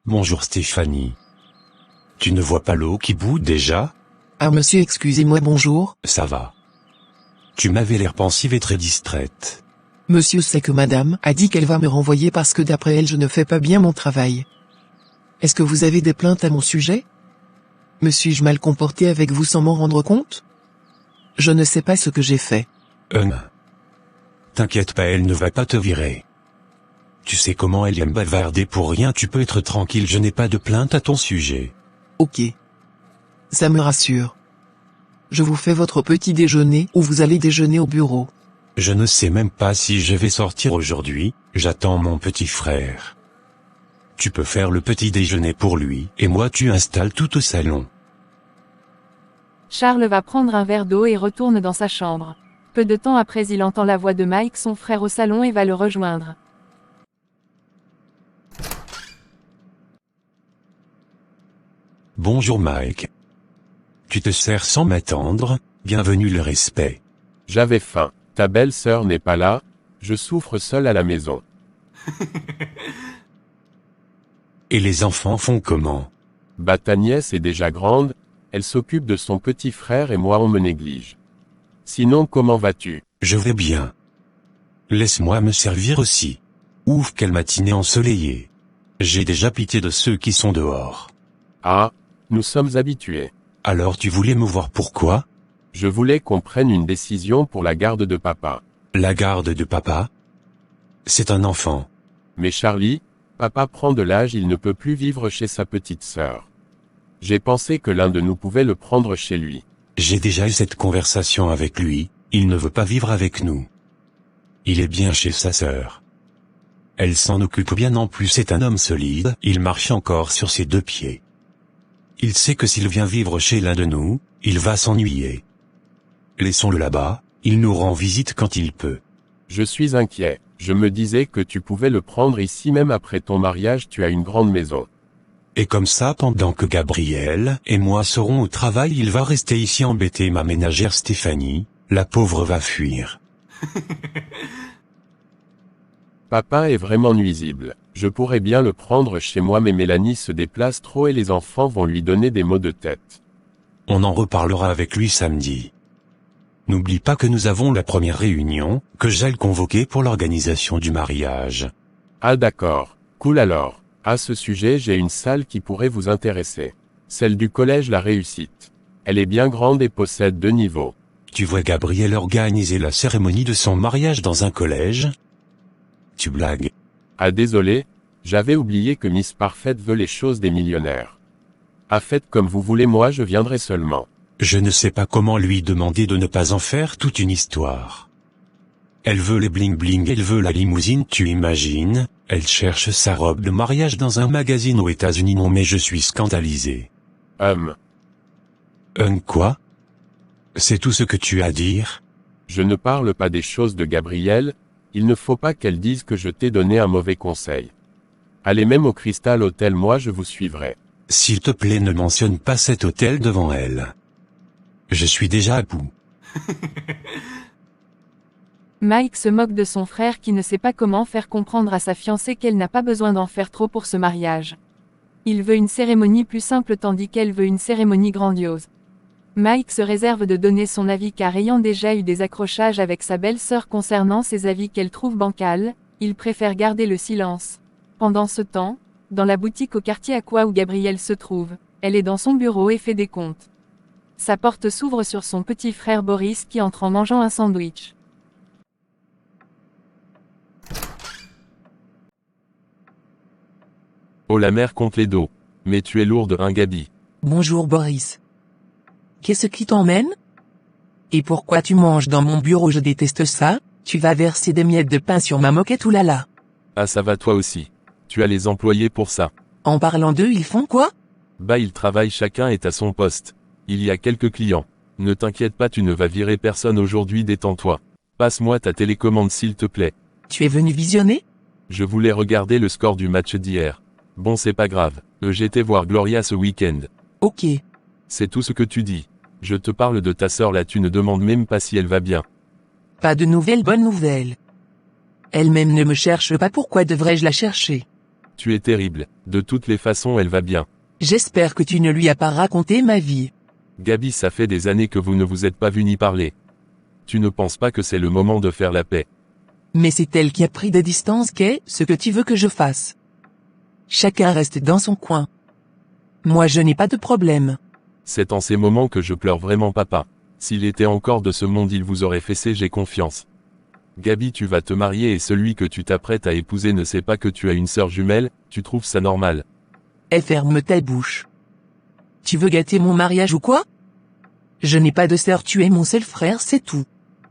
Bonjour Stéphanie. Tu ne vois pas l'eau qui bout déjà? Ah monsieur, excusez-moi, bonjour. Ça va. Tu m'avais l'air pensive et très distraite. Monsieur, c'est que madame a dit qu'elle va me renvoyer parce que d'après elle je ne fais pas bien mon travail. Est-ce que vous avez des plaintes à mon sujet? Me suis-je mal comporté avec vous sans m'en rendre compte? Je ne sais pas ce que j'ai fait. T'inquiète pas, elle ne va pas te virer. Tu sais comment elle aime bavarder pour rien, tu peux être tranquille, je n'ai pas de plainte à ton sujet. Ok. Ça me rassure. Je vous fais votre petit déjeuner ou vous allez déjeuner au bureau. Je ne sais même pas si je vais sortir aujourd'hui, j'attends mon petit frère. Tu peux faire le petit déjeuner pour lui, et moi tu installes tout au salon. Charles va prendre un verre d'eau et retourne dans sa chambre. Peu de temps après, il entend la voix de Mike, son frère, au salon et va le rejoindre. Bonjour Mike. Tu te sers sans m'attendre, bienvenue le respect. J'avais faim. Ta belle-sœur n'est pas là, je souffre seul à la maison. Et les enfants font comment? Bah ta nièce est déjà grande, elle s'occupe de son petit frère et moi on me néglige. Sinon comment vas-tu? Je vais bien. Laisse-moi me servir aussi. Ouf, quelle matinée ensoleillée. J'ai déjà pitié de ceux qui sont dehors. Ah, nous sommes habitués. Alors tu voulais me voir pourquoi? Je voulais qu'on prenne une décision pour la garde de papa. La garde de papa? C'est un enfant. Mais Charlie, papa prend de l'âge, il ne peut plus vivre chez sa petite sœur. J'ai pensé que l'un de nous pouvait le prendre chez lui. J'ai déjà eu cette conversation avec lui, il ne veut pas vivre avec nous. Il est bien chez sa sœur. Elle s'en occupe bien, en plus c'est un homme solide, il marche encore sur ses deux pieds. Il sait que s'il vient vivre chez l'un de nous, il va s'ennuyer. Laissons-le là-bas, il nous rend visite quand il peut. Je suis inquiet, je me disais que tu pouvais le prendre ici même après ton mariage, tu as une grande maison. Et comme ça, pendant que Gabriel et moi serons au travail, il va rester ici embêter ma ménagère Stéphanie, la pauvre va fuir. Papa est vraiment nuisible. Je pourrais bien le prendre chez moi mais Mélanie se déplace trop et les enfants vont lui donner des maux de tête. On en reparlera avec lui samedi. N'oublie pas que nous avons la première réunion, que j'aille convoquer pour l'organisation du mariage. Ah d'accord, cool alors. À ce sujet, j'ai une salle qui pourrait vous intéresser. Celle du collège La Réussite. Elle est bien grande et possède 2 niveaux. Tu vois Gabriel organiser la cérémonie de son mariage dans un collège? Tu blagues. Ah désolé, j'avais oublié que Miss Parfaite veut les choses des millionnaires. Ah faites comme vous voulez, moi je viendrai seulement. Je ne sais pas comment lui demander de ne pas en faire toute une histoire. Elle veut les bling bling, elle veut la limousine, tu imagines, elle cherche sa robe de mariage dans un magazine aux États-Unis. Non mais je suis scandalisé. Quoi? C'est tout ce que tu as à dire? Je ne parle pas des choses de Gabrielle, il ne faut pas qu'elle dise que je t'ai donné un mauvais conseil. Allez même au Crystal Hotel, moi je vous suivrai. S'il te plaît, ne mentionne pas cet hôtel devant elle. Je suis déjà à bout. Mike se moque de son frère qui ne sait pas comment faire comprendre à sa fiancée qu'elle n'a pas besoin d'en faire trop pour ce mariage. Il veut une cérémonie plus simple tandis qu'elle veut une cérémonie grandiose. Mike se réserve de donner son avis car ayant déjà eu des accrochages avec sa belle-sœur concernant ses avis qu'elle trouve bancals, il préfère garder le silence. Pendant ce temps, dans la boutique au quartier Aqua où Gabrielle se trouve, elle est dans son bureau et fait des comptes. Sa porte s'ouvre sur son petit frère Boris qui entre en mangeant un sandwich. Oh la mère compte les dos. Mais tu es lourde hein Gabi. Bonjour Boris. Qu'est-ce qui t'emmène? Et pourquoi tu manges dans mon bureau? Je déteste ça, tu vas verser des miettes de pain sur ma moquette, oulala. Ah ça va toi aussi. Tu as les employés pour ça. En parlant d'eux, ils font quoi? Bah ils travaillent, chacun est à son poste. Il y a quelques clients. Ne t'inquiète pas, tu ne vas virer personne aujourd'hui, détends-toi. Passe-moi ta télécommande s'il te plaît. Tu es venu visionner? Je voulais regarder le score du match d'hier. Bon c'est pas grave, j'étais voir Gloria ce week-end. Ok. C'est tout ce que tu dis. Je te parle de ta sœur là, tu ne demandes même pas si elle va bien. Pas de nouvelles, bonnes nouvelles. Elle-même ne me cherche pas, pourquoi devrais-je la chercher? Tu es terrible, de toutes les façons elle va bien. J'espère que tu ne lui as pas raconté ma vie. Gabi, ça fait des années que vous ne vous êtes pas vus ni parlé. Tu ne penses pas que c'est le moment de faire la paix? Mais c'est elle qui a pris des distances. Qu'est-ce que tu veux que je fasse? Chacun reste dans son coin. Moi je n'ai pas de problème. C'est en ces moments que je pleure vraiment papa. S'il était encore de ce monde il vous aurait fessé, j'ai confiance. Gabi, tu vas te marier et celui que tu t'apprêtes à épouser ne sait pas que tu as une sœur jumelle, tu trouves ça normal? Ferme ta bouche. Tu veux gâter mon mariage ou quoi? Je n'ai pas de sœur, tu es mon seul frère, c'est tout.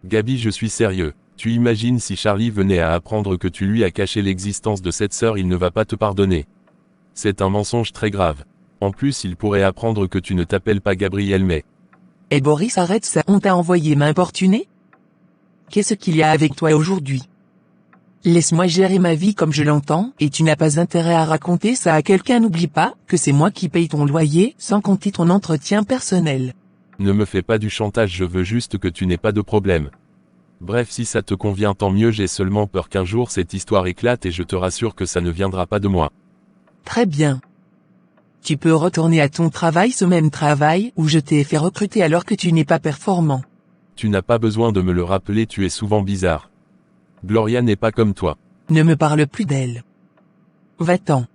Gabi, je suis sérieux. Tu imagines si Charlie venait à apprendre que tu lui as caché l'existence de cette sœur, il ne va pas te pardonner. C'est un mensonge très grave. En plus, il pourrait apprendre que tu ne t'appelles pas Gabriel mais... Boris, arrête ça, on t'a envoyé m'importuner? Qu'est-ce qu'il y a avec toi aujourd'hui? Laisse-moi gérer ma vie comme je l'entends, et tu n'as pas intérêt à raconter ça à quelqu'un. N'oublie pas que c'est moi qui paye ton loyer, sans compter ton entretien personnel. Ne me fais pas du chantage, je veux juste que tu n'aies pas de problème. Bref, si ça te convient tant mieux, j'ai seulement peur qu'un jour cette histoire éclate et je te rassure que ça ne viendra pas de moi. Très bien. Tu peux retourner à ton travail, ce même travail où je t'ai fait recruter alors que tu n'es pas performant. Tu n'as pas besoin de me le rappeler, tu es souvent bizarre. Gloria n'est pas comme toi. Ne me parle plus d'elle. Va-t'en.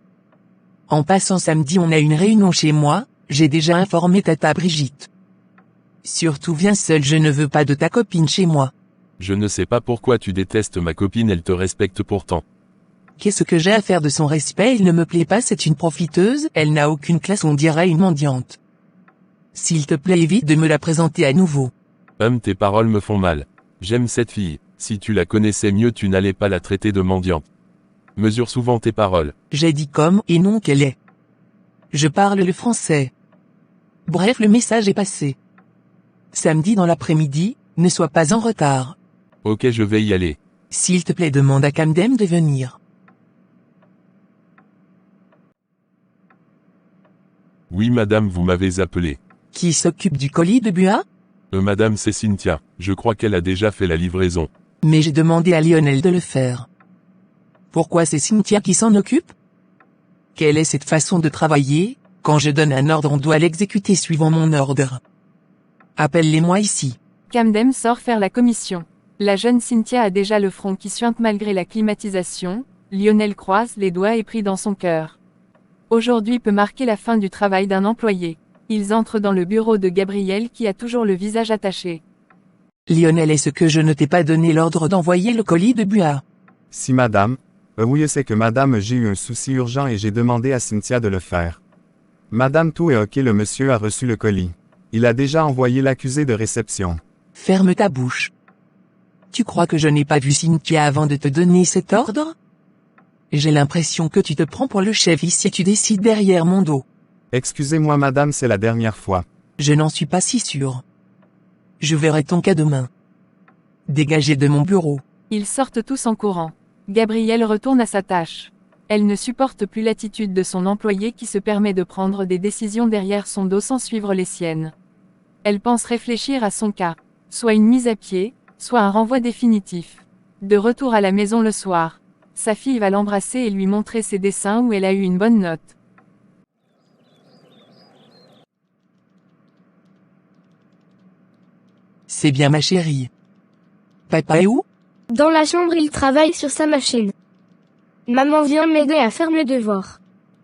En passant, samedi on a une réunion chez moi, j'ai déjà informé tata Brigitte. Surtout viens seule, je ne veux pas de ta copine chez moi. Je ne sais pas pourquoi tu détestes ma copine, elle te respecte pourtant. Qu'est-ce que j'ai à faire de son respect? Il ne me plaît pas, c'est une profiteuse, elle n'a aucune classe, on dirait une mendiante. S'il te plaît, évite de me la présenter à nouveau. Tes paroles me font mal. J'aime cette fille, si tu la connaissais mieux tu n'allais pas la traiter de mendiante. Mesure souvent tes paroles. J'ai dit comme et non qu'elle est. Je parle le français. Bref, le message est passé. Samedi dans l'après-midi, ne sois pas en retard. Ok, je vais y aller. S'il te plaît, demande à Camdem de venir. Oui madame, vous m'avez appelé. Qui s'occupe du colis de Bua? Madame, c'est Cynthia. Je crois qu'elle a déjà fait la livraison. Mais j'ai demandé à Lionel de le faire. Pourquoi c'est Cynthia qui s'en occupe? Quelle est cette façon de travailler? Quand je donne un ordre, on doit l'exécuter suivant mon ordre. Appelle-les-moi ici. Camdem sort faire la commission. La jeune Cynthia a déjà le front qui suinte malgré la climatisation. Lionel croise les doigts et prie dans son cœur. Aujourd'hui peut marquer la fin du travail d'un employé. Ils entrent dans le bureau de Gabriel qui a toujours le visage attaché. Lionel, est-ce que je ne t'ai pas donné l'ordre d'envoyer le colis de Bua? Si madame. Oui, c'est que madame, j'ai eu un souci urgent et j'ai demandé à Cynthia de le faire. Madame, tout est ok, le monsieur a reçu le colis. Il a déjà envoyé l'accusé de réception. Ferme ta bouche. Tu crois que je n'ai pas vu Cynthia avant de te donner cet ordre? J'ai l'impression que tu te prends pour le chef ici et tu décides derrière mon dos. Excusez-moi madame, c'est la dernière fois. Je n'en suis pas si sûr. Je verrai ton cas demain. Dégagez de mon bureau. Ils sortent tous en courant. Gabrielle retourne à sa tâche. Elle ne supporte plus l'attitude de son employé qui se permet de prendre des décisions derrière son dos sans suivre les siennes. Elle pense réfléchir à son cas. Soit une mise à pied, soit un renvoi définitif. De retour à la maison le soir, sa fille va l'embrasser et lui montrer ses dessins où elle a eu une bonne note. C'est bien ma chérie. Papa est où? Dans la chambre, il travaille sur sa machine. Maman vient m'aider à faire mes devoirs.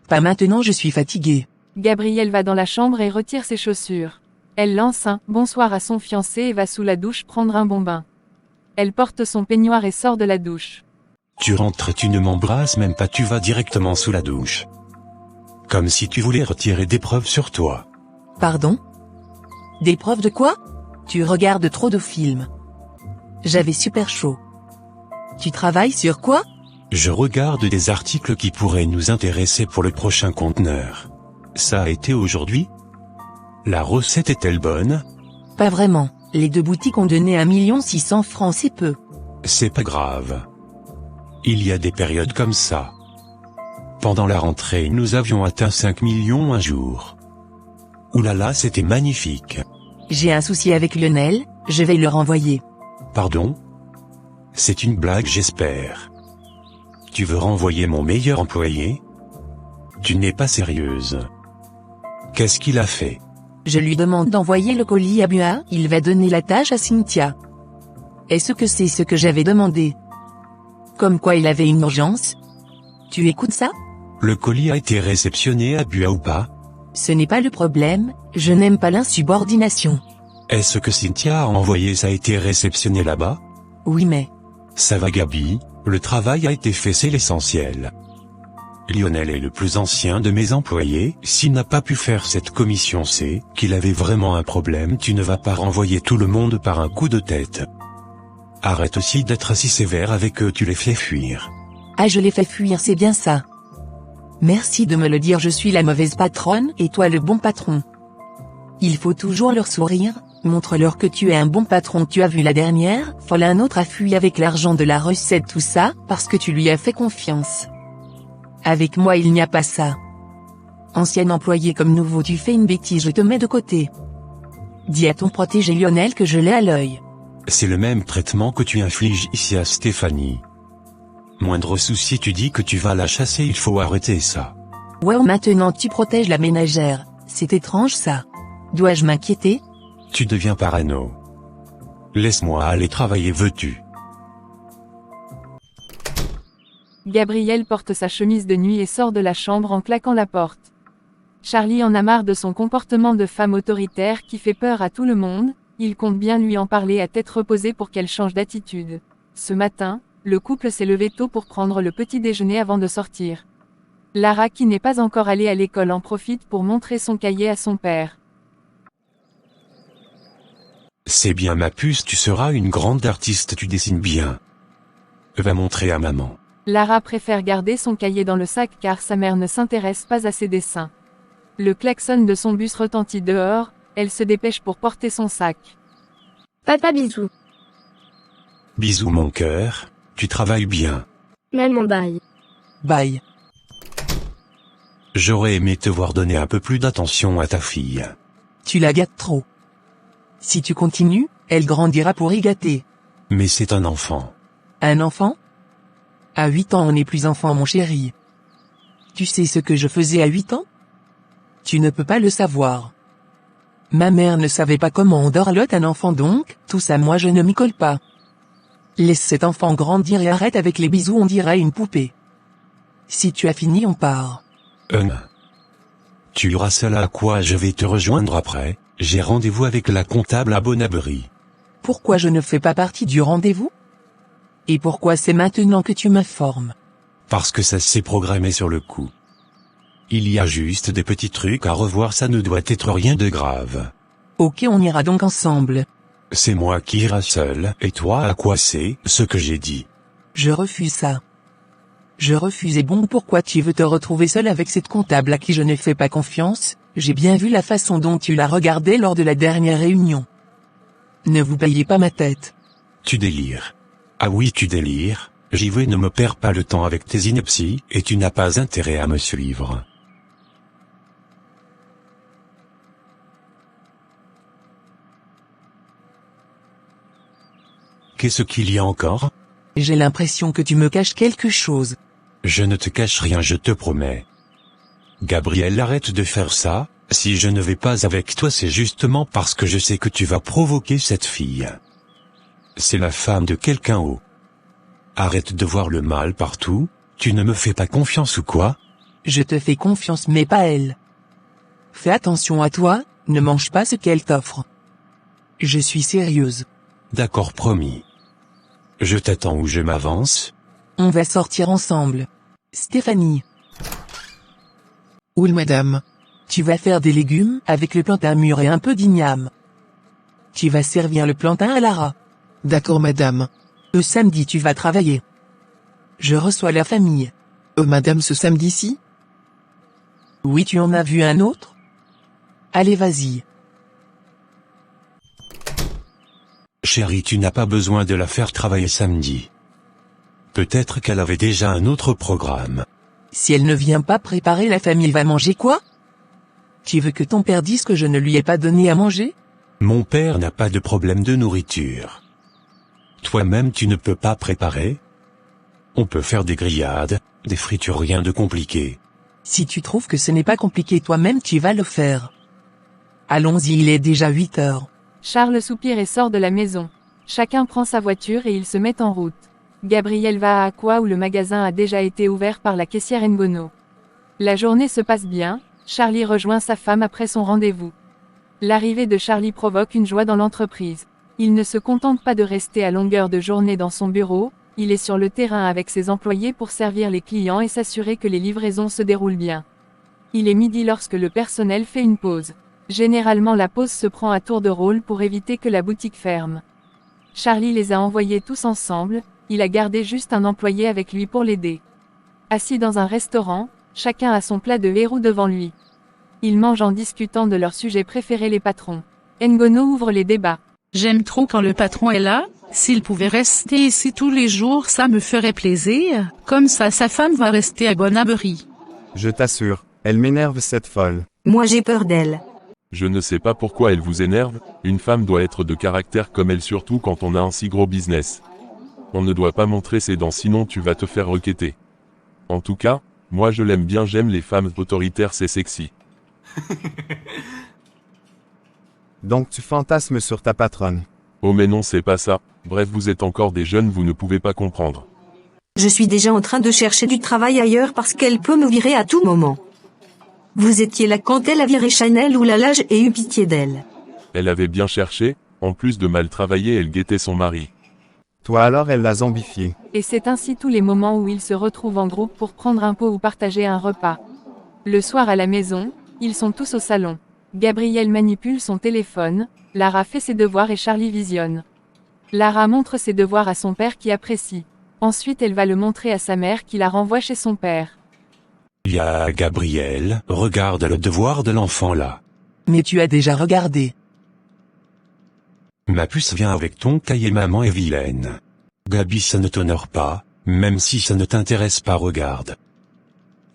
Pas maintenant, je suis fatiguée. Gabrielle va dans la chambre et retire ses chaussures. Elle lance un « bonsoir » à son fiancé et va sous la douche prendre un bon bain. Elle porte son peignoir et sort de la douche. Tu rentres et tu ne m'embrasses même pas, tu vas directement sous la douche. Comme si tu voulais retirer des preuves sur toi. Pardon? Des preuves de quoi? Tu regardes trop de films. J'avais super chaud. Tu travailles sur quoi? Je regarde des articles qui pourraient nous intéresser pour le prochain conteneur. Ça a été aujourd'hui? La recette est-elle bonne? Pas vraiment. Les deux boutiques ont donné 1 600 000 francs, c'est peu. C'est pas grave. Il y a des périodes comme ça. Pendant la rentrée, nous avions atteint 5 millions un jour. Oulala, c'était magnifique. J'ai un souci avec Lionel, je vais le renvoyer. Pardon? C'est une blague, j'espère. Tu veux renvoyer mon meilleur employé? Tu n'es pas sérieuse. Qu'est-ce qu'il a fait? Je lui demande d'envoyer le colis à Bua, il va donner la tâche à Cynthia. Est-ce que c'est ce que j'avais demandé? Comme quoi il avait une urgence? Tu écoutes ça? Le colis a été réceptionné à Bua ou pas? Ce n'est pas le problème, je n'aime pas l'insubordination. Est-ce que Cynthia a envoyé ça a été réceptionné là-bas? Oui mais... Ça va Gabi, le travail a été fait, c'est l'essentiel. Lionel est le plus ancien de mes employés, s'il n'a pas pu faire cette commission c'est qu'il avait vraiment un problème. Tu ne vas pas renvoyer tout le monde par un coup de tête. Arrête aussi d'être si sévère avec eux, tu les fais fuir. Ah je les fais fuir, c'est bien ça. Merci de me le dire, je suis la mauvaise patronne et toi le bon patron. Il faut toujours leur sourire, montre-leur que tu es un bon patron. Tu as vu la dernière fois un autre a fui avec l'argent de la recette, tout ça, parce que tu lui as fait confiance. Avec moi il n'y a pas ça. Ancien employé comme nouveau, tu fais une bêtise, je te mets de côté. Dis à ton protégé Lionel que je l'ai à l'œil. C'est le même traitement que tu infliges ici à Stéphanie. Moindre souci tu dis que tu vas la chasser, il faut arrêter ça. Ouais, maintenant tu protèges la ménagère, c'est étrange ça. Dois-je m'inquiéter? Tu deviens parano. Laisse-moi aller travailler, veux-tu? Gabriel porte sa chemise de nuit et sort de la chambre en claquant la porte. Charlie en a marre de son comportement de femme autoritaire qui fait peur à tout le monde, il compte bien lui en parler à tête reposée pour qu'elle change d'attitude. Ce matin, le couple s'est levé tôt pour prendre le petit déjeuner avant de sortir. Lara, qui n'est pas encore allée à l'école, en profite pour montrer son cahier à son père. C'est bien ma puce, tu seras une grande artiste, tu dessines bien. Va montrer à maman. Lara préfère garder son cahier dans le sac car sa mère ne s'intéresse pas à ses dessins. Le klaxon de son bus retentit dehors, elle se dépêche pour porter son sac. Papa bisous. Bisous mon cœur, tu travailles bien. Maman bye. Bye. J'aurais aimé te voir donner un peu plus d'attention à ta fille. Tu la gâtes trop. Si tu continues, elle grandira pour y gâter. Mais c'est un enfant. Un enfant? À 8 ans on n'est plus enfant mon chéri. Tu sais ce que je faisais à 8 ans? Tu ne peux pas le savoir. Ma mère ne savait pas comment on dorlote un enfant, donc, tout ça moi je ne m'y colle pas. Laisse cet enfant grandir et arrête avec les bisous, on dirait une poupée. Si tu as fini on part. Tu iras seul, à quoi je vais te rejoindre après, j'ai rendez-vous avec la comptable à Bonabri. Pourquoi je ne fais pas partie du rendez-vous? Et pourquoi c'est maintenant que tu m'informes? Parce que ça s'est programmé sur le coup. Il y a juste des petits trucs à revoir, ça ne doit être rien de grave. Ok, on ira donc ensemble. C'est moi qui ira seul, et toi à quoi c'est ce que j'ai dit? Je refuse ça. Je refuse, et bon, pourquoi tu veux te retrouver seul avec cette comptable à qui je ne fais pas confiance? J'ai bien vu la façon dont tu l'as regardée lors de la dernière réunion. Ne vous payez pas ma tête. Tu délires. Ah oui, tu délires, j'y vais, ne me perds pas le temps avec tes inepties, et tu n'as pas intérêt à me suivre. Qu'est-ce qu'il y a encore? J'ai l'impression que tu me caches quelque chose. Je ne te cache rien, je te promets. Gabriel, arrête de faire ça, si je ne vais pas avec toi c'est justement parce que je sais que tu vas provoquer cette fille. C'est la femme de quelqu'un au. Arrête de voir le mal partout, tu ne me fais pas confiance ou quoi? Je te fais confiance mais pas elle. Fais attention à toi, ne mange pas ce qu'elle t'offre. Je suis sérieuse. D'accord, promis. Je t'attends ou je m'avance? On va sortir ensemble. Stéphanie. Oui madame. Tu vas faire des légumes avec le plantain mûr et un peu d'igname. Tu vas servir le plantain à Lara. D'accord madame. Samedi tu vas travailler. Je reçois la famille. Madame, ce samedi-ci? Oui, tu en as vu un autre? Allez, vas-y. Chérie, tu n'as pas besoin de la faire travailler samedi. Peut-être qu'elle avait déjà un autre programme. Si elle ne vient pas préparer, la famille va manger quoi? Tu veux que ton père dise que je ne lui ai pas donné à manger? Mon père n'a pas de problème de nourriture. Toi-même tu ne peux pas préparer? On peut faire des grillades, des fritures, rien de compliqué. Si tu trouves que ce n'est pas compliqué toi-même, tu vas le faire. Allons-y, il est déjà 8 heures. Charles soupire et sort de la maison. Chacun prend sa voiture et ils se mettent en route. Gabriel va à Aqua où le magasin a déjà été ouvert par la caissière Ngono. La journée se passe bien, Charlie rejoint sa femme après son rendez-vous. L'arrivée de Charlie provoque une joie dans l'entreprise. Il ne se contente pas de rester à longueur de journée dans son bureau, il est sur le terrain avec ses employés pour servir les clients et s'assurer que les livraisons se déroulent bien. Il est midi lorsque le personnel fait une pause. Généralement la pause se prend à tour de rôle pour éviter que la boutique ferme. Charlie les a envoyés tous ensemble, il a gardé juste un employé avec lui pour l'aider. Assis dans un restaurant, chacun a son plat de héros devant lui. Ils mangent en discutant de leur sujet préféré, les patrons. Ngono ouvre les débats. J'aime trop quand le patron est là, s'il pouvait rester ici tous les jours ça me ferait plaisir, comme ça sa femme va rester à bon abri. Je t'assure, elle m'énerve cette folle. Moi j'ai peur d'elle. Je ne sais pas pourquoi elle vous énerve, une femme doit être de caractère comme elle, surtout quand on a un si gros business. On ne doit pas montrer ses dents sinon tu vas te faire requêter. En tout cas, moi je l'aime bien, j'aime les femmes autoritaires, c'est sexy. Donc tu fantasmes sur ta patronne. Oh mais non, c'est pas ça, bref, vous êtes encore des jeunes, vous ne pouvez pas comprendre. Je suis déjà en train de chercher du travail ailleurs parce qu'elle peut me virer à tout moment. Vous étiez là quand elle a viré Chanel, ou là j'ai eu pitié d'elle. Elle avait bien cherché, en plus de mal travailler, elle guettait son mari. Toi alors elle l'a zombifié. Et c'est ainsi tous les moments où ils se retrouvent en groupe pour prendre un pot ou partager un repas. Le soir à la maison, ils sont tous au salon. Gabriel manipule son téléphone, Lara fait ses devoirs et Charlie visionne. Lara montre ses devoirs à son père qui apprécie. Ensuite elle va le montrer à sa mère qui la renvoie chez son père. Il y a Gabriel, regarde le devoir de l'enfant là. Mais tu as déjà regardé. Ma puce, viens avec ton cahier, maman est vilaine. Gabi, ça ne t'honore pas, même si ça ne t'intéresse pas, regarde.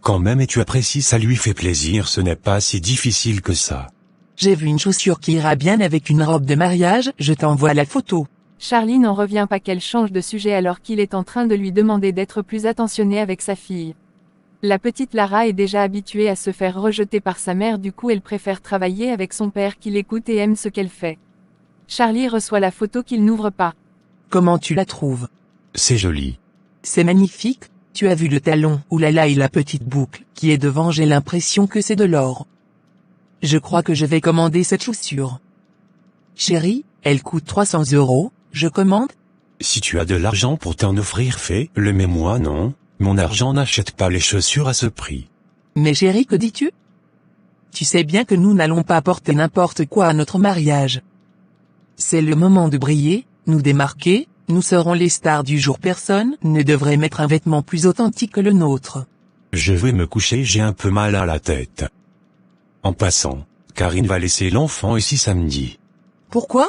Quand même, et tu apprécies, ça lui fait plaisir, ce n'est pas si difficile que ça. J'ai vu une chaussure qui ira bien avec une robe de mariage, je t'envoie la photo. Charlie n'en revient pas qu'elle change de sujet alors qu'il est en train de lui demander d'être plus attentionné avec sa fille. La petite Lara est déjà habituée à se faire rejeter par sa mère, du coup elle préfère travailler avec son père qui l'écoute et aime ce qu'elle fait. Charlie reçoit la photo qu'il n'ouvre pas. Comment tu la trouves? C'est joli. C'est magnifique, tu as vu le talon, oulala, et la petite boucle qui est devant, j'ai l'impression que c'est de l'or. Je crois que je vais commander cette chaussure. Chérie, elle coûte 300 €, je commande? Si tu as de l'argent pour t'en offrir, fais-le, mais moi non, mon argent n'achète pas les chaussures à ce prix. Mais chérie, que dis-tu? Tu sais bien que nous n'allons pas porter n'importe quoi à notre mariage. C'est le moment de briller, nous démarquer, nous serons les stars du jour, personne ne devrait mettre un vêtement plus authentique que le nôtre. Je vais me coucher, j'ai un peu mal à la tête. En passant, Karine va laisser l'enfant ici samedi. Pourquoi?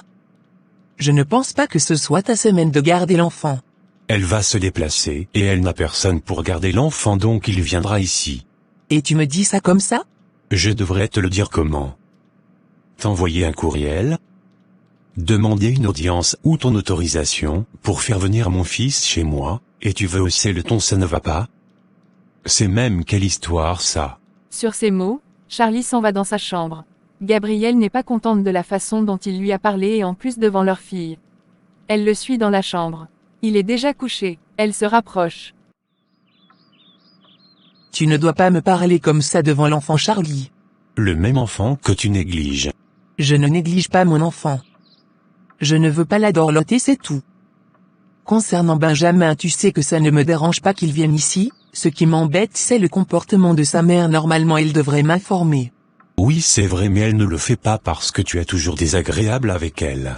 Je ne pense pas que ce soit ta semaine de garder l'enfant. Elle va se déplacer et elle n'a personne pour garder l'enfant, donc il viendra ici. Et tu me dis ça comme ça? Je devrais te le dire comment? T'envoyer un courriel? Demander une audience ou ton autorisation pour faire venir mon fils chez moi, et tu veux hausser le ton, ça ne va pas? C'est même quelle histoire ça? Sur ces mots, Charlie s'en va dans sa chambre. Gabrielle n'est pas contente de la façon dont il lui a parlé et en plus devant leur fille. Elle le suit dans la chambre. Il est déjà couché, elle se rapproche. Tu ne dois pas me parler comme ça devant l'enfant, Charlie. Le même enfant que tu négliges. Je ne néglige pas mon enfant. Je ne veux pas la dorloter, c'est tout. Concernant Benjamin, tu sais que ça ne me dérange pas qu'il vienne ici, ce qui m'embête c'est le comportement de sa mère, normalement elle devrait m'informer. Oui, c'est vrai, mais elle ne le fait pas parce que tu es toujours désagréable avec elle.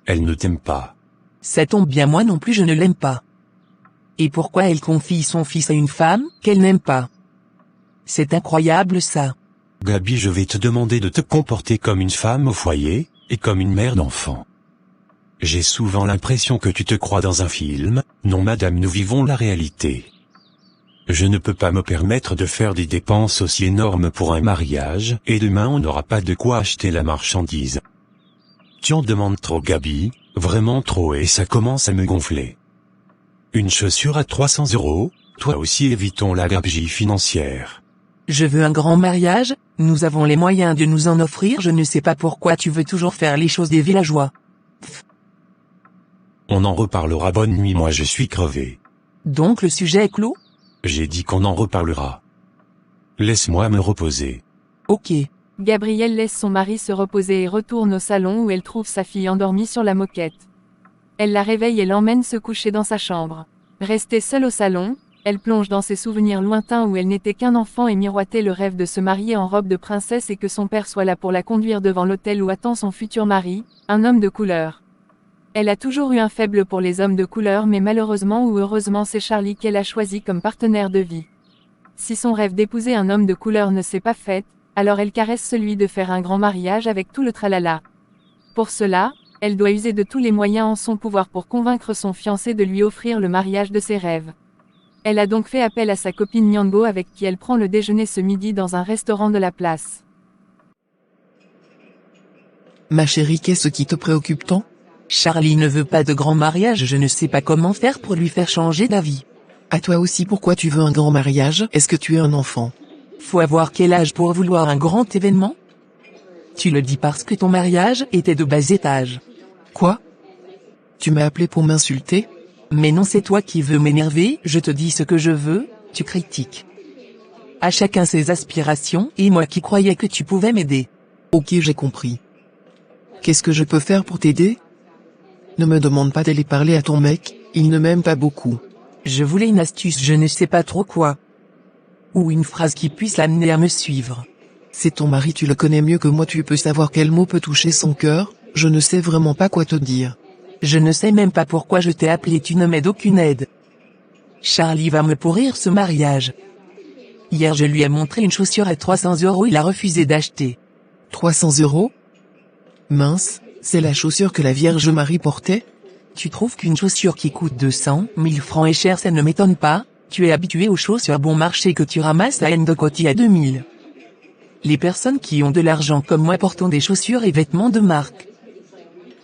Elle ne t'aime pas. Ça tombe bien, moi non plus je ne l'aime pas. Et pourquoi elle confie son fils à une femme qu'elle n'aime pas? C'est incroyable ça. Gabi, je vais te demander de te comporter comme une femme au foyer, et comme une mère d'enfant. J'ai souvent l'impression que tu te crois dans un film. Non madame, nous vivons la réalité. Je ne peux pas me permettre de faire des dépenses aussi énormes pour un mariage, et demain on n'aura pas de quoi acheter la marchandise. Tu en demandes trop, Gabi, vraiment trop, et ça commence à me gonfler. Une chaussure à 300 €, toi aussi évitons la gabegie financière. Je veux un grand mariage, nous avons les moyens de nous en offrir, je ne sais pas pourquoi tu veux toujours faire les choses des villageois. On en reparlera, bonne nuit, moi je suis crevé. Donc le sujet est clos? J'ai dit qu'on en reparlera. Laisse-moi me reposer. Ok. Gabrielle laisse son mari se reposer et retourne au salon où elle trouve sa fille endormie sur la moquette. Elle la réveille et l'emmène se coucher dans sa chambre. Restée seule au salon, elle plonge dans ses souvenirs lointains où elle n'était qu'un enfant et miroitait le rêve de se marier en robe de princesse et que son père soit là pour la conduire devant l'hôtel où attend son futur mari, un homme de couleur. Elle a toujours eu un faible pour les hommes de couleur, mais malheureusement ou heureusement c'est Charlie qu'elle a choisi comme partenaire de vie. Si son rêve d'épouser un homme de couleur ne s'est pas fait, alors elle caresse celui de faire un grand mariage avec tout le tralala. Pour cela, elle doit user de tous les moyens en son pouvoir pour convaincre son fiancé de lui offrir le mariage de ses rêves. Elle a donc fait appel à sa copine Nyango avec qui elle prend le déjeuner ce midi dans un restaurant de la place. Ma chérie, qu'est-ce qui te préoccupe tant? Charlie ne veut pas de grand mariage, je ne sais pas comment faire pour lui faire changer d'avis. À toi aussi, pourquoi tu veux un grand mariage? Est-ce que tu es un enfant? Faut avoir quel âge pour vouloir un grand événement? Tu le dis parce que ton mariage était de bas étage. Quoi? Tu m'as appelé pour m'insulter? Mais non, c'est toi qui veux m'énerver, je te dis ce que je veux, tu critiques. À chacun ses aspirations, et moi qui croyais que tu pouvais m'aider. Ok, j'ai compris. Qu'est-ce que je peux faire pour t'aider? Ne me demande pas d'aller parler à ton mec, il ne m'aime pas beaucoup. Je voulais une astuce, je ne sais pas trop quoi. Ou une phrase qui puisse l'amener à me suivre. C'est ton mari, tu le connais mieux que moi, tu peux savoir quel mot peut toucher son cœur, je ne sais vraiment pas quoi te dire. Je ne sais même pas pourquoi je t'ai appelé, tu ne m'aides aucune aide. Charlie va me pourrir ce mariage. Hier je lui ai montré une chaussure à 300 €, il a refusé d'acheter. 300 €? Mince, c'est la chaussure que la Vierge Marie portait? Tu trouves qu'une chaussure qui coûte 200 000 francs est chère, ça ne m'étonne pas, tu es habitué aux chaussures bon marché que tu ramasses à Ndokoti à 2000. Les personnes qui ont de l'argent comme moi portent des chaussures et vêtements de marque.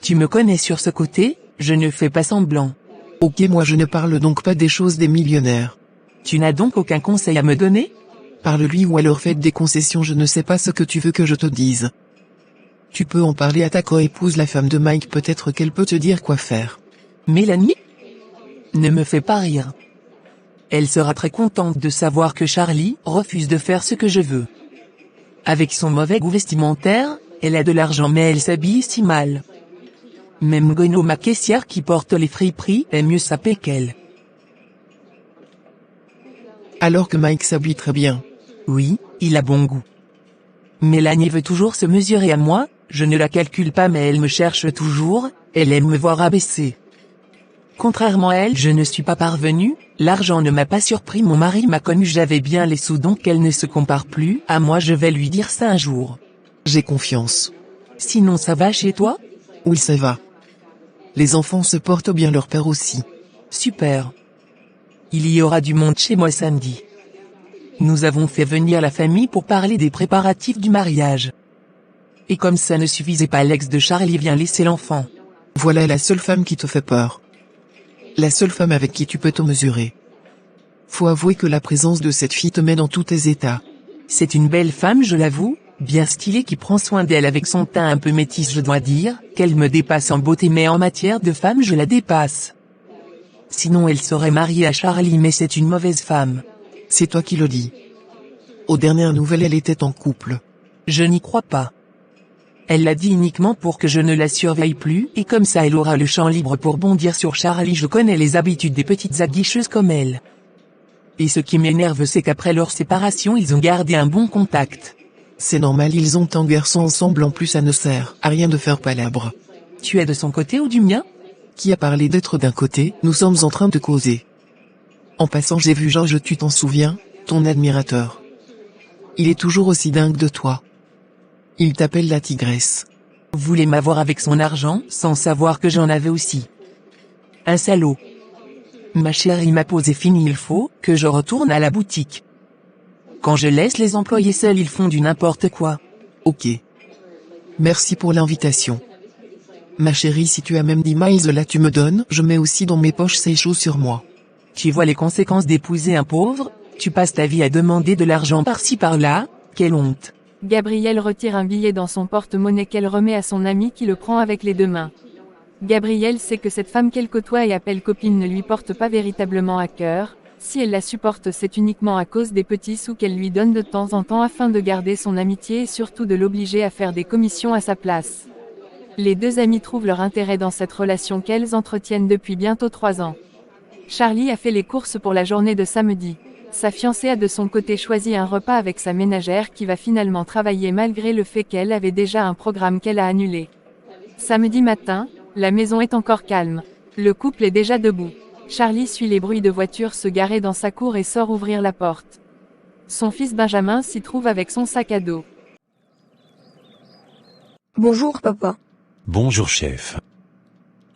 Tu me connais sur ce côté, je ne fais pas semblant. Ok, moi je ne parle donc pas des choses des millionnaires. Tu n'as donc aucun conseil à me donner? Parle-lui ou alors faites des concessions, je ne sais pas ce que tu veux que je te dise. Tu peux en parler à ta co-épouse, la femme de Mike, peut-être qu'elle peut te dire quoi faire. Mélanie? Ne me fais pas rire. Elle sera très contente de savoir que Charlie refuse de faire ce que je veux. Avec son mauvais goût vestimentaire, elle a de l'argent mais elle s'habille si mal. Même Gono, ma caissière qui porte les friperies, est mieux sapée qu'elle. Alors que Mike s'habille très bien. Oui, il a bon goût. Mélanie veut toujours se mesurer à moi, je ne la calcule pas mais elle me cherche toujours, elle aime me voir abaissée. Contrairement à elle, je ne suis pas parvenue, l'argent ne m'a pas surpris, mon mari m'a connue, j'avais bien les sous donc elle ne se compare plus à moi, je vais lui dire ça un jour. J'ai confiance. Sinon ça va chez toi? Oui, ça va. Les enfants se portent bien, leur père aussi. Super. Il y aura du monde chez moi samedi. Nous avons fait venir la famille pour parler des préparatifs du mariage. Et comme ça ne suffisait pas, l'ex de Charlie vient laisser l'enfant. Voilà la seule femme qui te fait peur. La seule femme avec qui tu peux te mesurer. Faut avouer que la présence de cette fille te met dans tous tes états. C'est une belle femme, je l'avoue, bien stylée, qui prend soin d'elle avec son teint un peu métis, je dois dire, qu'elle me dépasse en beauté, mais en matière de femme je la dépasse. Sinon elle serait mariée à Charlie, mais c'est une mauvaise femme. C'est toi qui le dis. Aux dernières nouvelles, elle était en couple. Je n'y crois pas. Elle l'a dit uniquement pour que je ne la surveille plus, et comme ça elle aura le champ libre pour bondir sur Charlie, je connais les habitudes des petites aguicheuses comme elle. Et ce qui m'énerve, c'est qu'après leur séparation ils ont gardé un bon contact. C'est normal, ils ont un garçon ensemble, en plus ça ne sert à rien de faire palabre. Tu es de son côté ou du mien? Qui a parlé d'être d'un côté? Nous sommes en train de causer. En passant, j'ai vu Georges, tu t'en souviens, ton admirateur. Il est toujours aussi dingue de toi. Il t'appelle la tigresse. Voulait m'avoir avec son argent, sans savoir que j'en avais aussi. Un salaud. Ma chérie, ma pause est finie, il faut que je retourne à la boutique. Quand je laisse les employés seuls, ils font du n'importe quoi. Ok. Merci pour l'invitation. Ma chérie, si tu as même 10 miles là tu me donnes, je mets aussi dans mes poches ces choses sur moi. Tu vois les conséquences d'épouser un pauvre? Tu passes ta vie à demander de l'argent par-ci par-là, quelle honte. Gabriel retire un billet dans son porte-monnaie qu'elle remet à son ami qui le prend avec les deux mains. Gabriel sait que cette femme qu'elle côtoie et appelle copine ne lui porte pas véritablement à cœur, si elle la supporte c'est uniquement à cause des petits sous qu'elle lui donne de temps en temps afin de garder son amitié et surtout de l'obliger à faire des commissions à sa place. Les deux amis trouvent leur intérêt dans cette relation qu'elles entretiennent depuis bientôt 3 ans. Charlie a fait les courses pour la journée de samedi. Sa fiancée a de son côté choisi un repas avec sa ménagère qui va finalement travailler malgré le fait qu'elle avait déjà un programme qu'elle a annulé. Samedi matin, la maison est encore calme. Le couple est déjà debout. Charlie suit les bruits de voitures se garer dans sa cour et sort ouvrir la porte. Son fils Benjamin s'y trouve avec son sac à dos. Bonjour papa. Bonjour chef.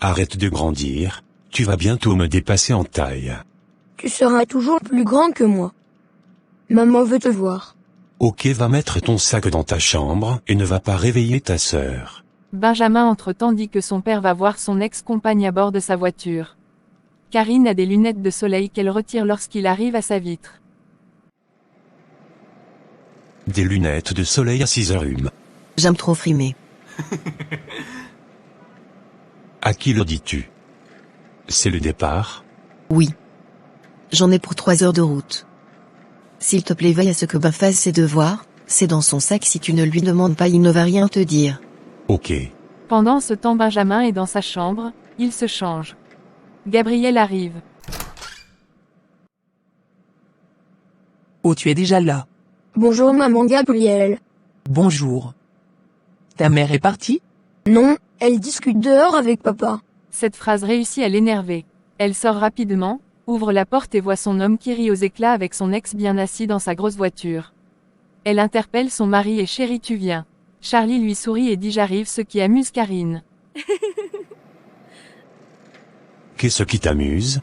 Arrête de grandir, tu vas bientôt me dépasser en taille. Tu seras toujours plus grand que moi. Maman veut te voir. Ok, va mettre ton sac dans ta chambre et ne va pas réveiller ta sœur. Benjamin entre tandis que son père va voir son ex-compagne à bord de sa voiture. Karine a des lunettes de soleil qu'elle retire lorsqu'il arrive à sa vitre. Des lunettes de soleil à 6h. J'aime trop frimer. À qui le dis-tu? C'est le départ? Oui. J'en ai pour 3 heures de route. S'il te plaît, veille à ce que Ben fasse ses devoirs, c'est dans son sac, si tu ne lui demandes pas il ne va rien te dire. Ok. Pendant ce temps Benjamin est dans sa chambre, il se change. Gabriel arrive. Oh, tu es déjà là. Bonjour maman Gabriel. Bonjour. Ta mère est partie? Non, elle discute dehors avec papa. Cette phrase réussit à l'énerver. Elle sort rapidement, ouvre la porte et voit son homme qui rit aux éclats avec son ex bien assis dans sa grosse voiture. Elle interpelle son mari et chérie tu viens. Charlie lui sourit et dit j'arrive, ce qui amuse Karine. Qu'est-ce qui t'amuse?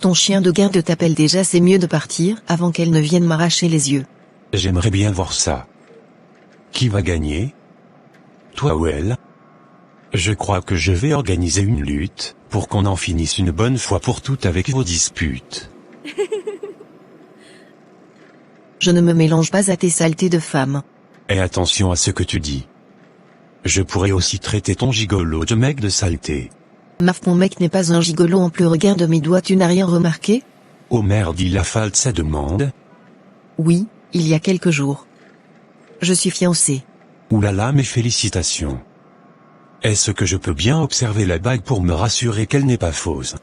Ton chien de garde t'appelle déjà, c'est mieux de partir avant qu'elle ne vienne m'arracher les yeux. J'aimerais bien voir ça. Qui va gagner? Toi ou elle? Je crois que je vais organiser une lutte, pour qu'on en finisse une bonne fois pour toutes avec vos disputes. Je ne me mélange pas à tes saletés de femme. Et attention à ce que tu dis. Je pourrais aussi traiter ton gigolo de mec de saleté. Maf, mon mec n'est pas un gigolo en plus, regarde mes doigts, tu n'as rien remarqué? Oh merde, il a fait sa demande? Oui, il y a quelques jours. Je suis fiancée. Oulala, mes félicitations. Est-ce que je peux bien observer la bague pour me rassurer qu'elle n'est pas fausse?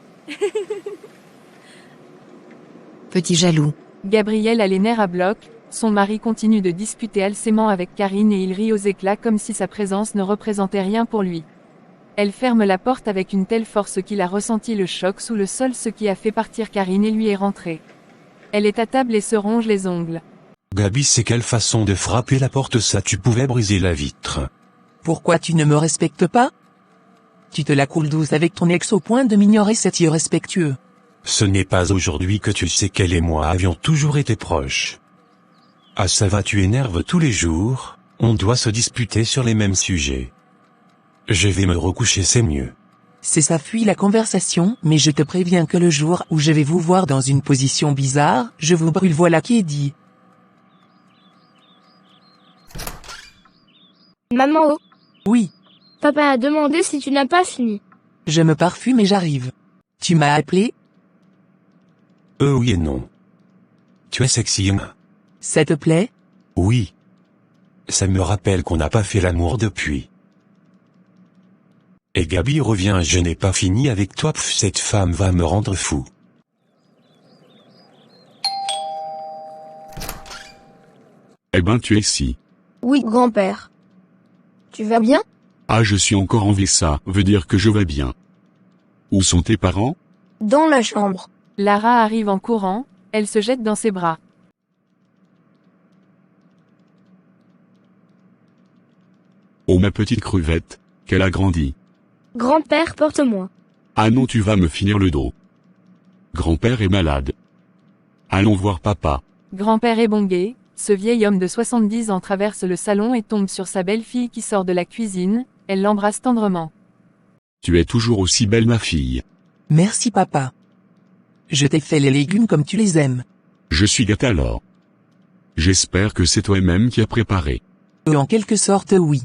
Petit jaloux. Gabriel a les nerfs à bloc, son mari continue de discuter alcément avec Karine et il rit aux éclats comme si sa présence ne représentait rien pour lui. Elle ferme la porte avec une telle force qu'il a ressenti le choc sous le sol, ce qui a fait partir Karine et lui est rentrée. Elle est à table et se ronge les ongles. Gabi, c'est quelle façon de frapper la porte ça, tu pouvais briser la vitre. Pourquoi tu ne me respectes pas? Tu te la coules douce avec ton ex au point de m'ignorer, c'est irrespectueux. Ce n'est pas aujourd'hui que tu sais qu'elle et moi avions toujours été proches. Ah ça va, tu énerves tous les jours, on doit se disputer sur les mêmes sujets. Je vais me recoucher, c'est mieux. C'est ça, fuit la conversation, mais je te préviens que le jour où je vais vous voir dans une position bizarre, je vous brûle, voilà qui est dit. Maman, oh, Oui, papa a demandé si tu n'as pas fini. je me parfume et j'arrive. Tu m'as appelé? Oui et non. Tu es sexy, hein? Ça te plaît? Oui. Ça me rappelle qu'on n'a pas fait l'amour depuis. Et Gabi revient, je n'ai pas fini avec toi, pff, cette femme va me rendre fou. Eh ben tu es ici. Oui, grand-père. Tu vas bien? Ah, je suis encore en vie, ça veut dire que je vais bien. Où sont tes parents? Dans la chambre. Lara arrive en courant, elle se jette dans ses bras. Oh ma petite crevette, qu'elle a grandi. Grand-père, porte-moi. Ah non, tu vas me finir le dos. Grand-père est malade. Allons voir papa. Grand-père est bongué, ce vieil homme de 70 ans traverse le salon et tombe sur sa belle-fille qui sort de la cuisine, elle l'embrasse tendrement. Tu es toujours aussi belle ma fille. Merci papa. Je t'ai fait les légumes comme tu les aimes. Je suis gâté alors. J'espère que c'est toi-même qui as préparé. En quelque sorte oui.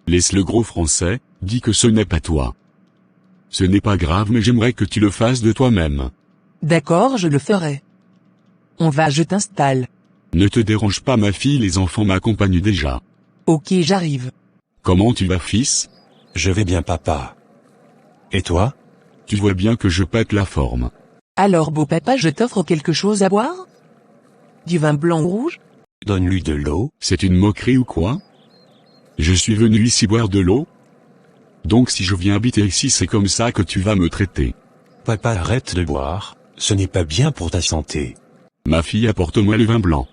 Laisse le gros français, dis que ce n'est pas toi. Ce n'est pas grave mais j'aimerais que tu le fasses de toi-même. D'accord, je le ferai. On va, je t'installe. Ne te dérange pas ma fille, les enfants m'accompagnent déjà. Ok, j'arrive. Comment tu vas fils? Je vais bien papa. Et toi? Tu vois bien que je pète la forme. Alors beau papa, je t'offre quelque chose à boire? Du vin blanc ou rouge? Donne-lui de l'eau. C'est une moquerie ou quoi? Je suis venu ici boire de l'eau? Donc si je viens habiter ici c'est comme ça que tu vas me traiter. Papa, arrête de boire, ce n'est pas bien pour ta santé. Ma fille, apporte-moi le vin blanc.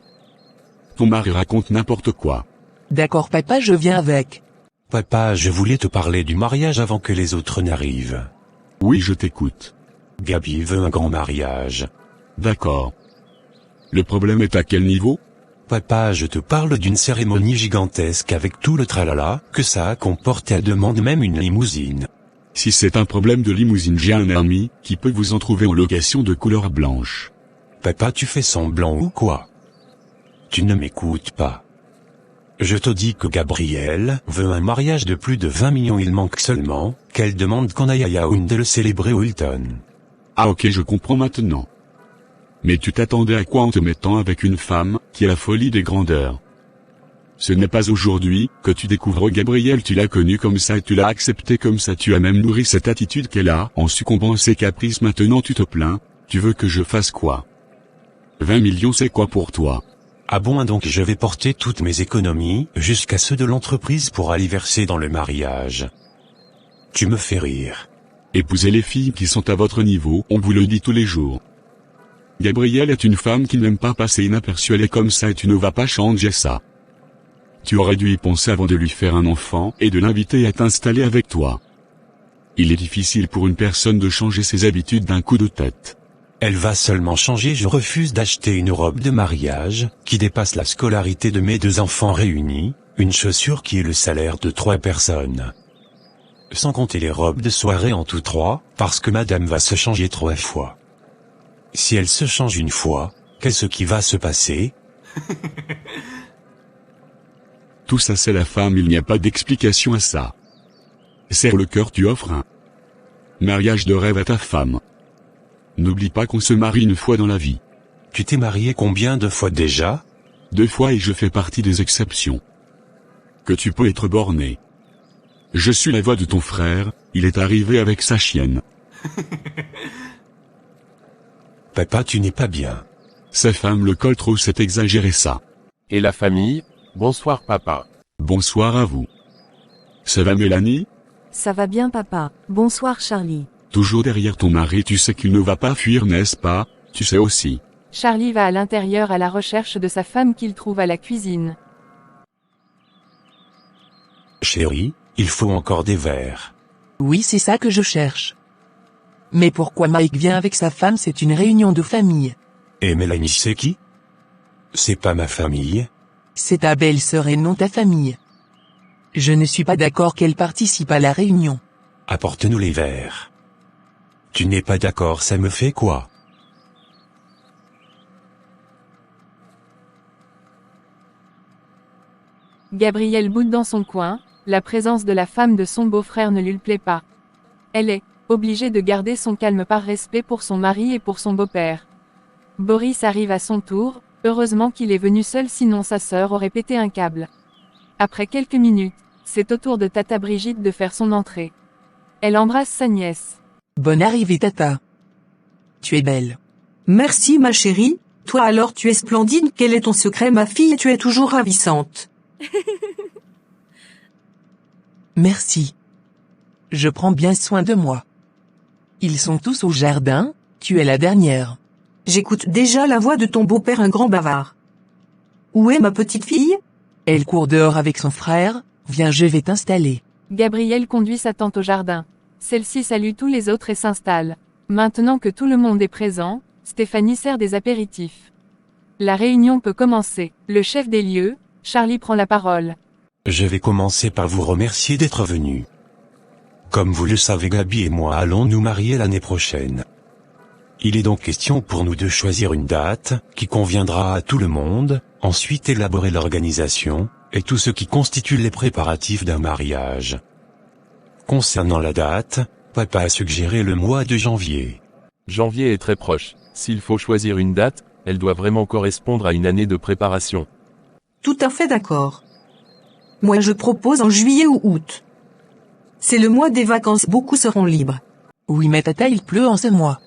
Ton mari raconte n'importe quoi. D'accord papa, je viens avec. Papa, je voulais te parler du mariage avant que les autres n'arrivent. Oui, je t'écoute. Gabi veut un grand mariage. D'accord. Le problème est à quel niveau? Papa, je te parle d'une cérémonie gigantesque avec tout le tralala que ça comporte et elle demande même une limousine. Si c'est un problème de limousine, j'ai un ami qui peut vous en trouver en location de couleur blanche. Papa, tu fais semblant ou quoi? Tu ne m'écoutes pas. Je te dis que Gabriel veut un mariage de plus de 20 millions, il manque seulement qu'elle demande qu'on aille à Yaoundé le célébrer au Hilton. Ah ok, je comprends maintenant. Mais tu t'attendais à quoi en te mettant avec une femme qui a la folie des grandeurs? Ce n'est pas aujourd'hui que tu découvres Gabriel, tu l'as connue comme ça et tu l'as acceptée comme ça, tu as même nourri cette attitude qu'elle a en succombant à ses caprices, maintenant tu te plains, tu veux que je fasse quoi? 20 millions c'est quoi pour toi? Ah bon, donc je vais porter toutes mes économies jusqu'à ceux de l'entreprise pour aller verser dans le mariage. Tu me fais rire. Épousez les filles qui sont à votre niveau, on vous le dit tous les jours. Gabrielle est une femme qui n'aime pas passer inaperçue, elle est comme ça et tu ne vas pas changer ça. Tu aurais dû y penser avant de lui faire un enfant et de l'inviter à t'installer avec toi. Il est difficile pour une personne de changer ses habitudes d'un coup de tête. Elle va seulement changer, je refuse d'acheter une robe de mariage qui dépasse la scolarité de mes 2 enfants réunis, une chaussure qui est le salaire de 3 personnes. Sans compter les robes de soirée en tout 3, parce que madame va se changer 3 fois. Si elle se change une fois, qu'est-ce qui va se passer? Tout ça c'est la femme, il n'y a pas d'explication à ça. Serre le cœur, tu offres un mariage de rêve à ta femme. N'oublie pas qu'on se marie une fois dans la vie. Tu t'es marié combien de fois déjà? 2 fois et je fais partie des exceptions. Que tu peux être borné. Je suis la voix de ton frère, il est arrivé avec sa chienne. Papa, tu n'es pas bien. Sa femme le colle trop, c'est exagéré ça. Et la famille? Bonsoir papa. Bonsoir à vous. Ça va Mélanie? Ça va bien papa. Bonsoir Charlie. Toujours derrière ton mari, tu sais qu'il ne va pas fuir, n'est-ce pas? Tu sais aussi. Charlie va à l'intérieur à la recherche de sa femme qu'il trouve à la cuisine. Chérie, il faut encore des verres. Oui, c'est ça que je cherche. Mais pourquoi Mike vient avec sa femme? C'est une réunion de famille. Et Mélanie, c'est qui? C'est pas ma famille. C'est ta belle-sœur et non ta famille. Je ne suis pas d'accord qu'elle participe à la réunion. Apporte-nous les verres. Tu n'es pas d'accord, ça me fait quoi? Gabriel boude dans son coin, la présence de la femme de son beau-frère ne lui plaît pas. Elle est obligée de garder son calme par respect pour son mari et pour son beau-père. Boris arrive à son tour, heureusement qu'il est venu seul, sinon sa sœur aurait pété un câble. Après quelques minutes, c'est au tour de Tata Brigitte de faire son entrée. Elle embrasse sa nièce. Bonne arrivée Tata. Tu es belle. Merci ma chérie, toi alors tu es splendide, quel est ton secret ma fille, tu es toujours ravissante. Merci. Je prends bien soin de moi. Ils sont tous au jardin, tu es la dernière. J'écoute déjà la voix de ton beau-père, un grand bavard. Où est ma petite fille? Elle court dehors avec son frère, viens, je vais t'installer. Gabriel conduit sa tante au jardin. Celle-ci salue tous les autres et s'installe. Maintenant que tout le monde est présent, Stéphanie sert des apéritifs. La réunion peut commencer. Le chef des lieux, Charlie, prend la parole. Je vais commencer par vous remercier d'être venu. Comme vous le savez, Gabi et moi allons nous marier l'année prochaine. Il est donc question pour nous de choisir une date, qui conviendra à tout le monde, ensuite élaborer l'organisation, et tout ce qui constitue les préparatifs d'un mariage. Concernant la date, papa a suggéré le mois de janvier. Janvier est très proche. S'il faut choisir une date, elle doit vraiment correspondre à une année de préparation. Tout à fait d'accord. Moi je propose en juillet ou août. C'est le mois des vacances, beaucoup seront libres. Oui mais tata, il pleut en ce mois.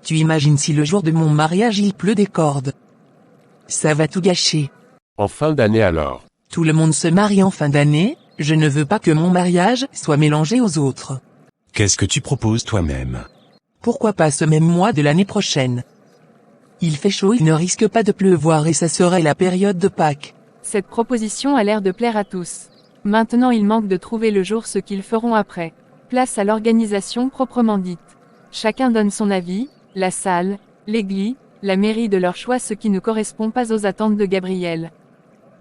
Tu imagines si le jour de mon mariage il pleut des cordes. Ça va tout gâcher. En fin d'année alors. Tout le monde se marie en fin d'année, je ne veux pas que mon mariage soit mélangé aux autres. Qu'est-ce que tu proposes toi-même? Pourquoi pas ce même mois de l'année prochaine? Il fait chaud, il ne risque pas de pleuvoir et ça serait la période de Pâques. Cette proposition a l'air de plaire à tous. Maintenant il manque de trouver le jour ce qu'ils feront après. Place à l'organisation proprement dite. Chacun donne son avis, la salle, l'église, la mairie de leur choix, ce qui ne correspond pas aux attentes de Gabriel.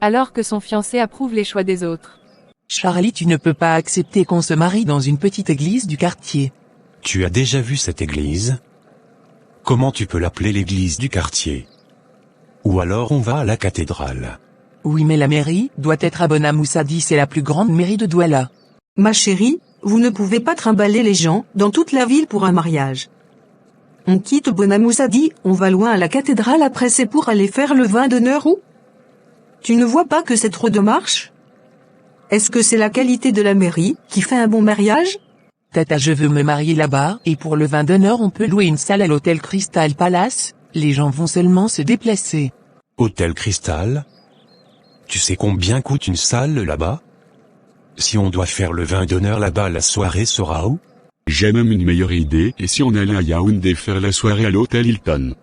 Alors que son fiancé approuve les choix des autres. Charlie, tu ne peux pas accepter qu'on se marie dans une petite église du quartier. Tu as déjà vu cette église? Comment tu peux l'appeler l'église du quartier? Ou alors on va à la cathédrale. Oui mais la mairie doit être à Bonamoussadi, c'est la plus grande mairie de Douala. Ma chérie, vous ne pouvez pas trimballer les gens dans toute la ville pour un mariage. On quitte Bonamoussadi, on va loin à la cathédrale, après c'est pour aller faire le vin d'honneur ou? Tu ne vois pas que c'est trop de marche? Est-ce que c'est la qualité de la mairie qui fait un bon mariage? Tata, je veux me marier là-bas, et pour le vin d'honneur on peut louer une salle à l'hôtel Crystal Palace, les gens vont seulement se déplacer. Hôtel Cristal? Tu sais combien coûte une salle là-bas? Si on doit faire le vin d'honneur là-bas, la soirée sera où? J'ai même une meilleure idée, et si on allait à Yaoundé faire la soirée à l'hôtel Hilton?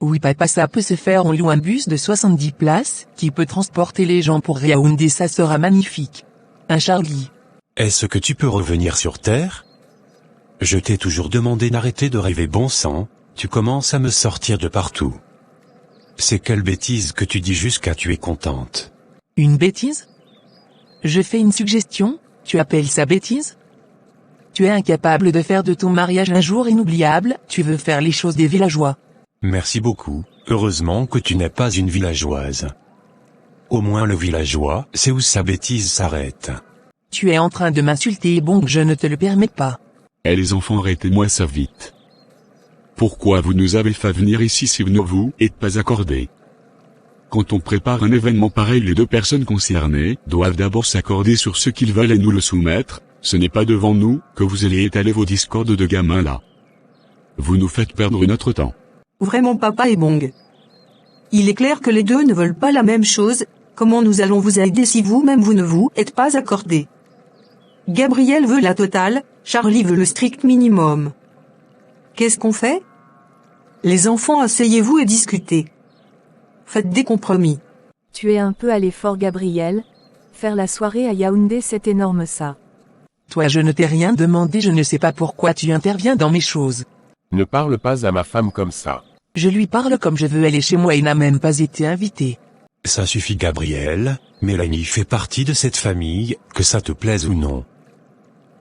Oui papa, ça peut se faire, on loue un bus de 70 places, qui peut transporter les gens pour Yaoundé, ça sera magnifique. Un Charlie. Est-ce que tu peux revenir sur Terre? Je t'ai toujours demandé d'arrêter de rêver, bon sang, tu commences à me sortir de partout. C'est quelle bêtise que tu dis jusqu'à tu es contente? Une bêtise? Je fais une suggestion, tu appelles ça bêtise? Tu es incapable de faire de ton mariage un jour inoubliable, tu veux faire les choses des villageois. Merci beaucoup, heureusement que tu n'es pas une villageoise. Au moins le villageois, c'est où sa bêtise s'arrête. Tu es en train de m'insulter, bon, je ne te le permets pas. Eh les enfants, arrêtez-moi ça vite. Pourquoi vous nous avez fait venir ici si vous ne vous êtes pas accordés? Quand on prépare un événement pareil, les deux personnes concernées doivent d'abord s'accorder sur ce qu'ils veulent et nous le soumettre. Ce n'est pas devant nous que vous allez étaler vos discordes de gamins là. Vous nous faites perdre notre temps. Vraiment papa et Bong. Il est clair que les deux ne veulent pas la même chose, comment nous allons vous aider si vous-même vous ne vous êtes pas accordés? Gabriel veut la totale, Charlie veut le strict minimum. Qu'est-ce qu'on fait? Les enfants, asseyez-vous et discutez. Faites des compromis. Tu es un peu allé fort Gabriel. Faire la soirée à Yaoundé, c'est énorme ça. Toi, je ne t'ai rien demandé, je ne sais pas pourquoi tu interviens dans mes choses. Ne parle pas à ma femme comme ça. Je lui parle comme je veux, elle est chez moi et n'a même pas été invitée. Ça suffit Gabriel, Mélanie fait partie de cette famille, que ça te plaise ou non.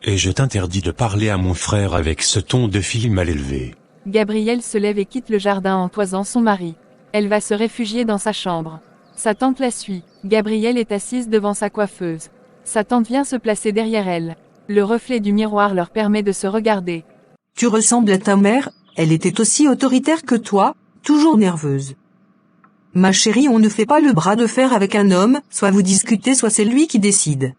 Et je t'interdis de parler à mon frère avec ce ton de fille mal élevée. Gabriel se lève et quitte le jardin en toisant son mari. Elle va se réfugier dans sa chambre. Sa tante la suit. Gabrielle est assise devant sa coiffeuse. Sa tante vient se placer derrière elle. Le reflet du miroir leur permet de se regarder. Tu ressembles à ta mère, elle était aussi autoritaire que toi, toujours nerveuse. Ma chérie, on ne fait pas le bras de fer avec un homme, soit vous discutez, soit c'est lui qui décide.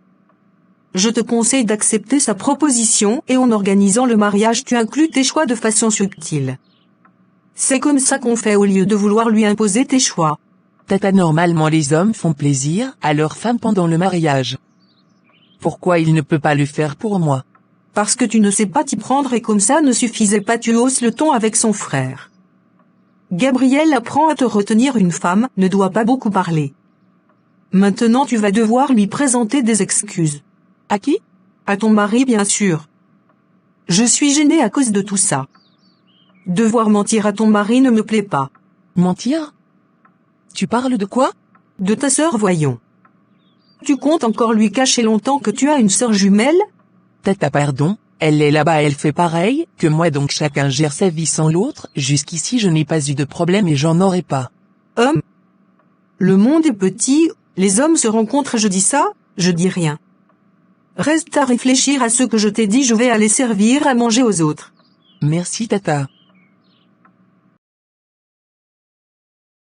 Je te conseille d'accepter sa proposition et en organisant le mariage tu inclus tes choix de façon subtile. C'est comme ça qu'on fait au lieu de vouloir lui imposer tes choix. Tata, normalement les hommes font plaisir à leur femme pendant le mariage. Pourquoi il ne peut pas le faire pour moi? Parce que tu ne sais pas t'y prendre et comme ça ne suffisait pas, tu hausses le ton avec son frère. Gabriel apprend à te retenir, une femme ne doit pas beaucoup parler. Maintenant tu vas devoir lui présenter des excuses. À qui? À ton mari bien sûr. Je suis gênée à cause de tout ça. Devoir mentir à ton mari ne me plaît pas. Mentir? Tu parles de quoi? De ta sœur, voyons. Tu comptes encore lui cacher longtemps que tu as une sœur jumelle? Tata, pardon, Elle est là-bas, elle fait pareil que moi, donc chacun gère sa vie sans l'autre. Jusqu'ici je n'ai pas eu de problème et j'en aurai pas. Le monde est petit, les hommes se rencontrent, je dis ça, je dis rien. Reste à réfléchir à ce que je t'ai dit, je vais aller servir à manger aux autres. Merci tata.